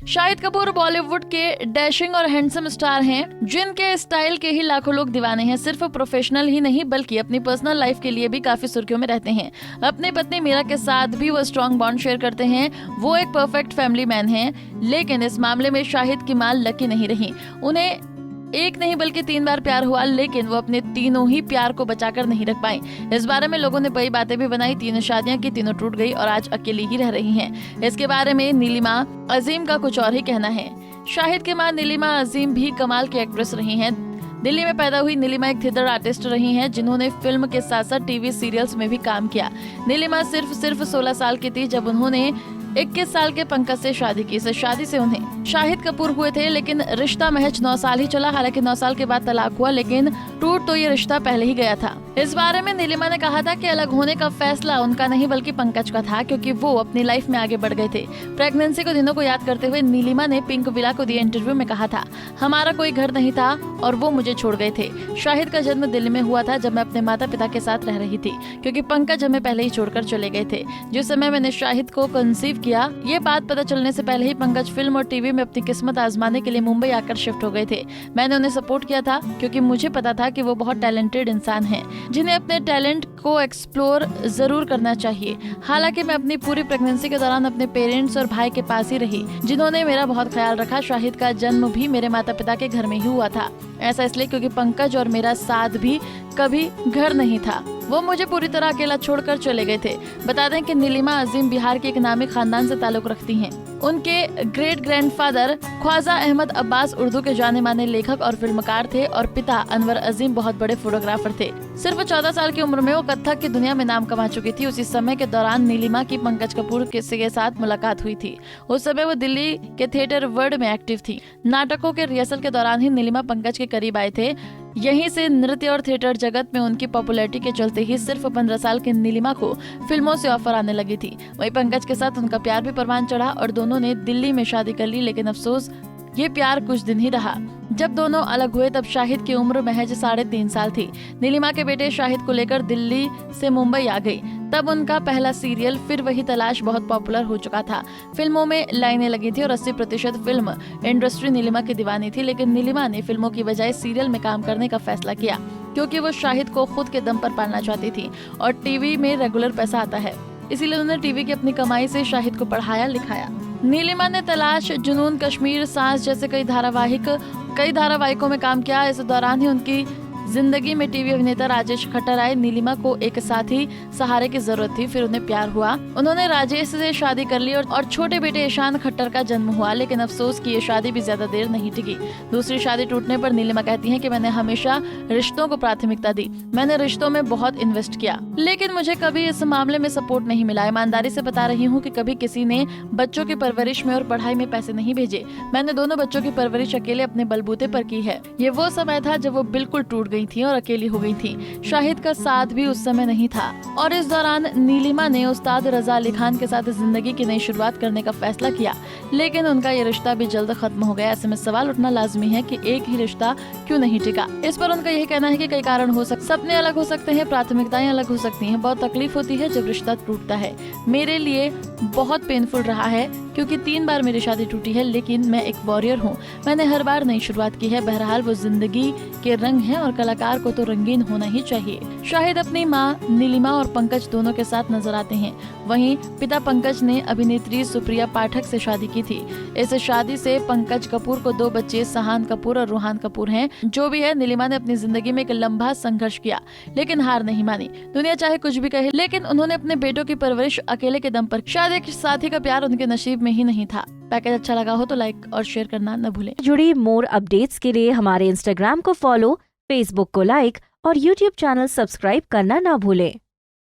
शाहिद कपूर बॉलीवुड के डैशिंग और handsome star हैं, जिनके स्टाइल के ही लाखों लोग दीवाने हैं। सिर्फ प्रोफेशनल ही नहीं बल्कि अपनी पर्सनल लाइफ के लिए भी काफी सुर्खियों में रहते हैं। अपनी पत्नी मीरा के साथ भी वो स्ट्रॉन्ग बॉन्ड शेयर करते हैं। वो एक परफेक्ट फैमिली मैन हैं, लेकिन इस मामले में शाहिद की मां लकी नहीं रही। उन्हें एक नहीं बल्कि 3 बार प्यार हुआ, लेकिन वो अपने तीनों ही प्यार को बचाकर नहीं रख पाई। इस बारे में लोगों ने कई बातें भी बनाई। तीनों शादियां की तीनों टूट गई और आज अकेली ही रह रही हैं। इसके बारे में नीलिमा अजीम का कुछ और ही कहना है। शाहिद की मां नीलिमा अजीम भी कमाल की एक्ट्रेस रही हैं। दिल्ली में पैदा हुई नीलिमा एक थिएटर आर्टिस्ट रही हैं, जिन्होंने फिल्म के साथ साथ टीवी सीरियल्स में भी काम किया। नीलिमा सिर्फ 16 साल की थी जब उन्होंने 21 साल के पंकज से शादी की। इस शादी से उन्हें शाहिद कपूर हुए थे, लेकिन रिश्ता महज 9 साल ही चला। हालांकि 9 साल के बाद तलाक हुआ, लेकिन टूट तो ये रिश्ता पहले ही गया था। इस बारे में नीलिमा ने कहा था कि अलग होने का फैसला उनका नहीं बल्कि पंकज का था, क्योंकि वो अपनी लाइफ में आगे बढ़ गए थे। प्रेगनेंसी के दिनों को याद करते हुए नीलिमा ने पिंक विला को दिए इंटरव्यू में कहा था, हमारा कोई घर नहीं था और वो मुझे छोड़ गए थे। शाहिद का जन्म दिल्ली में हुआ था जब मैं अपने माता पिता के साथ रह रही थी, क्योंकि पंकज हमें पहले ही छोड़कर चले गए थे। जिस समय मैंने शाहिद को कंसीव किया, ये बात पता चलने से पहले ही पंकज फिल्म और टीवी में अपनी किस्मत आजमाने के लिए मुंबई आकर शिफ्ट हो गए थे। मैंने उन्हें सपोर्ट किया था, क्योंकि मुझे पता था कि वो बहुत टैलेंटेड इंसान हैं, जिन्हें अपने टैलेंट को एक्सप्लोर जरूर करना चाहिए। हालांकि मैं अपनी पूरी प्रेगनेंसी के दौरान अपने पेरेंट्स और भाई के पास ही रही, जिन्होंने मेरा बहुत ख्याल रखा। शाहिद का जन्म भी मेरे माता पिता के घर में ही हुआ था। ऐसा इसलिए क्योंकि पंकज और मेरा साथ भी कभी घर नहीं था। वो मुझे पूरी तरह अकेला छोड़कर चले गए थे। बता दें कि नीलिमा अजीम बिहार के एक नामी खानदान से ताल्लुक रखती हैं। उनके ग्रेट ग्रैंडफादर ख्वाजा अहमद अब्बास उर्दू के जाने माने लेखक और फिल्मकार थे और पिता अनवर अजीम बहुत बड़े फोटोग्राफर थे। सिर्फ 14 साल की उम्र में वो कथक की दुनिया में नाम कमा चुकी थी। उसी समय के दौरान नीलिमा की पंकज कपूर के साथ मुलाकात हुई थी। उस समय वो दिल्ली के थिएटर वर्ल्ड में एक्टिव थी। नाटकों के रिहर्सल के दौरान ही नीलिमा पंकज के करीब आए थे। यहीं से नृत्य और थिएटर जगत में उनकी पॉपुलैरिटी के चलते ही सिर्फ 15 साल की नीलिमा को फिल्मों से ऑफर आने लगी थी। वहीं पंकज के साथ उनका प्यार भी परवान चढ़ा और दोनों ने दिल्ली में शादी कर ली, लेकिन अफसोस ये प्यार कुछ दिन ही रहा। जब दोनों अलग हुए तब शाहिद की उम्र महज 3.5 साल थी। नीलिमा के बेटे शाहिद को लेकर दिल्ली से मुंबई आ गई। तब उनका पहला सीरियल फिर वही तलाश बहुत पॉपुलर हो चुका था। फिल्मों में लाइनें लगी थी और 80% फिल्म इंडस्ट्री नीलिमा की दीवानी थी। लेकिन नीलिमा ने फिल्मों की बजाय सीरियल में काम करने का फैसला किया, क्योंकि वो शाहिद को खुद के दम पर पालना चाहती थी और टीवी में रेगुलर पैसा आता है, इसीलिए उन्होंने टीवी की अपनी कमाई से शाहिद को पढ़ाया लिखाया। नीलिमा ने तलाश, जुनून, कश्मीर, सांस जैसे कई धारावाहिकों में काम किया। इस दौरान ही उनकी जिंदगी में टीवी अभिनेता राजेश खट्टर आए। नीलिमा को एक साथी सहारे की जरूरत थी, फिर उन्हें प्यार हुआ। उन्होंने राजेश से शादी कर ली और छोटे बेटे ईशान खट्टर का जन्म हुआ। लेकिन अफसोस कि ये शादी भी ज्यादा देर नहीं टिकी। दूसरी शादी टूटने पर नीलिमा कहती हैं कि मैंने हमेशा रिश्तों को प्राथमिकता दी। मैंने रिश्तों में बहुत इन्वेस्ट किया, लेकिन मुझे कभी इस मामले में सपोर्ट नहीं मिला। ईमानदारी से बता रही हूँ कि कभी किसी ने बच्चों की परवरिश में और पढ़ाई में पैसे नहीं भेजे। मैंने दोनों बच्चों की परवरिश अकेले अपने बलबूते पर की है। ये वो समय था जब वो बिल्कुल टूट गई थी और अकेली हो गई थी। शाहिद का साथ भी उस समय नहीं था और इस दौरान नीलिमा ने उस्ताद रजा अली खान के साथ जिंदगी की नई शुरुआत करने का फैसला किया, लेकिन उनका ये रिश्ता भी जल्द खत्म हो गया। ऐसे में सवाल उठना लाजमी है कि एक ही रिश्ता क्यों नहीं टिका। इस पर उनका यही कहना है कि कई कारण हो सकते, सपने अलग हो सकते हैं, प्राथमिकताएं अलग हो सकती हैं। बहुत तकलीफ होती है जब रिश्ता टूटता है। मेरे लिए बहुत पेनफुल रहा है, क्योंकि 3 बार मेरी शादी टूटी है, लेकिन मैं एक वॉरियर हूँ। मैंने हर बार नई शुरुआत की है। बहरहाल वो जिंदगी के रंग हैं और कलाकार को तो रंगीन होना ही चाहिए। शाहिद अपनी माँ नीलिमा और पंकज दोनों के साथ नजर आते हैं। वहीं पिता पंकज ने अभिनेत्री सुप्रिया पाठक से शादी की थी। इस शादी से पंकज कपूर को 2 बच्चे सहान कपूर और रूहान कपूर हैं। जो भी है, नीलिमा ने अपनी जिंदगी में एक लंबा संघर्ष किया, लेकिन हार नहीं मानी। दुनिया चाहे कुछ भी कहे, लेकिन उन्होंने अपने बेटों की परवरिश अकेले के दम पर। शायद एक साथी का प्यार उनके नसीब में ही नहीं था। पैकेज अच्छा लगा हो तो लाइक और शेयर करना न भूलें। जुड़ी मोर अपडेट्स के लिए हमारे इंस्टाग्राम को फॉलो, फेसबुक को लाइक और यूट्यूब चैनल सब्सक्राइब करना ना भूलें।